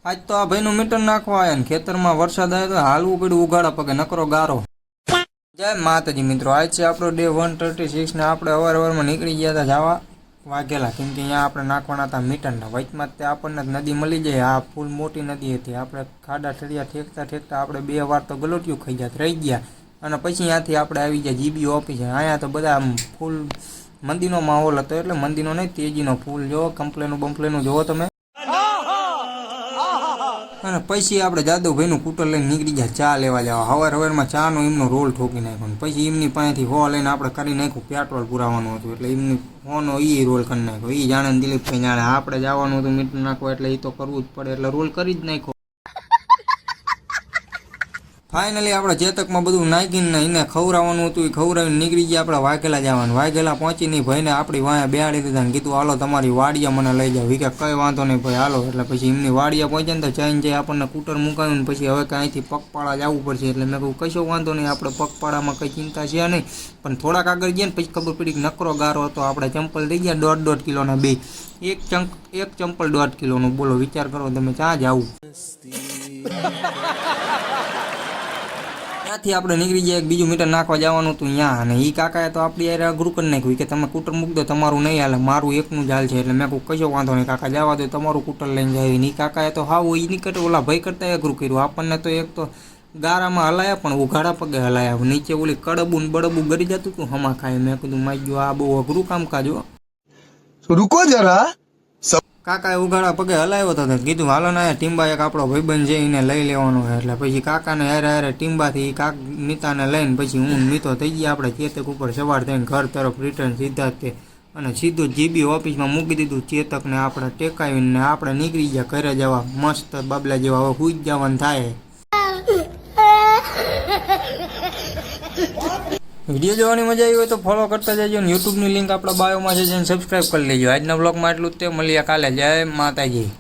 આજ તો આ ભાઈનું મીટર નાખવા આવ્યા ને ખેતરમાં વરસાદ આવ્યો તો હાલવું પડ્યું ઉઘાડા પગે નકરો ગારો। જય માતાજી મિત્રો, આજ છે આપણો ડે 136 ને આપણે અવારમાં નીકળી ગયા હતા જવા વાઘેલા, કેમ કે અહીંયા આપણે નાખવાના હતા મીટરના વચમાં તે આપણને નદી મળી જાય। આ ફૂલ મોટી નદી હતી, આપણે ખાડા ઠળિયા ઠેકતા ઠેકતા આપણે 2 વાર તો ગલોટિયું ખાઈ ગયા રહી ગયા, અને પછી ત્યાંથી આપણે આવી ગયા જીબી ઓફિસ। અહીંયા તો બધા ફૂલ મંદીનો માહોલ હતો, એટલે મંદીનો નહીં તેજીનો ફૂલ જો કમ્પ્લેનું બમ્પ્લેનું જોવો તમે। અને પછી આપણે જાદવભાઈનું કૂટર લઈને નીકળી ગયા ચા લેવા જવા। હવારમાં ચાનો એમનો રોલ ઠોકી નાખ્યો, પછી એમની પાસેથી હો લઈને આપણે કરી નાખ્યું પેટ્રોલ પુરાવાનું હતું, એટલે એમની હોનો એ રોલ કરી નાખ્યો। એ જાણે દિલીપભાઈ જાણે આપણે જવાનું હતું મીટર નાખવા, એટલે એ તો કરવું જ પડે, એટલે રોલ કરી જ નાખ્યો। ફાઇનલી આપણે ચેતકમાં બધું નાખીને એને ખવડાવવાનું હતું, એ ખવડાવીને નીકળી ગયા આપણે વાઘેલા જવાનું। વાઘેલા પહોંચીને ભાઈને આપણી વાયા બેહાડી દીધા ને કીધું હાલો તમારી વાડિયા મને લઈ જાવ। કે કંઈ વાંધો નહીં ભાઈ હાલો। એટલે પછી એમની વાડિયા પહોંચ્યા ને તો જઈને જઈ આપણને કૂટર મુકાવ્યું ને પછી હવે કાંઈથી પગપાળા જવું પડશે। એટલે મેં કહ્યું કશો વાંધો નહીં, આપણે પગપાળામાં કંઈ ચિંતા છે નહીં, પણ થોડાક આગળ ગયા ને પછી ખબર પડી કે નકરો ગારો હતો। આપણે ચંપલ થઈ ગયા 1.5 કિલોના બે, એક ચંપલ 1.5 કિલોનું, બોલો વિચાર કરો તમે ક્યાં જાવું। ત્યાંથી આપણે નીકળી ગયા બીજું મીટર નાખવા જવાનું હતું ત્યાં, અને એ કાકાએ તો આપણી યાર અઘરું કરી નાખ્યું કે તમે કૂટર મૂક દો, તમારું નહીં હાલે, મારું એકનું જ હાલ છે। એટલે મેં કહું કશો વાંધો નહીં કાકા જવા દો, તમારું કૂટર લઈને જાય। એ કાકાએ તો હાવ એ નીકળે ઓલા ભાઈ કરતાં અઘરું કર્યું આપણને, તો એક તો ગારામાં હલાયા પણ ઉઘાડા પગે હલાયા, નીચે ઓલી કડબું બડબું ગરી જતું હતું હમા ખાય। મેં કીધું માઈ ગયો આ બહુ અઘરું કામકાજ હો, રૂકો જરા। કાકાએ ઉઘાડા પગે હલાવ્યો હતો, કીધું હાલો ને ટીમ્બા એક આપણો ભાઈબંધ છે એને લઈ લેવાનો છે। એટલે પછી કાકાને હારે હારે ટીમ્બાથી કાક નીતાને લઈને પછી હું નીતો થઈ ગયા આપણે ચેતક ઉપર સવાર થઈને ઘર તરફ રિટર્ન સીધા જ તે, અને સીધું જીબી ઓફિસમાં મૂકી દીધું ચેતકને આપણે ટેકાવીને આપણે નીકળી ગયા ઘરે જવા મસ્ત બાબલા જેવા। હવે હુઈ જ જવાનું થાય। વિડીયો જોવાની મજા આવી હોય તો ફોલો કરતા જજો ને યુટ્યુબની લિંક આપણા બાયોમાં છે, જેને સબસ્ક્રાઈબ કરી લેજો। આજના બ્લોગમાં એટલું જ તે, મળીએ કાલે। જય માતાજી।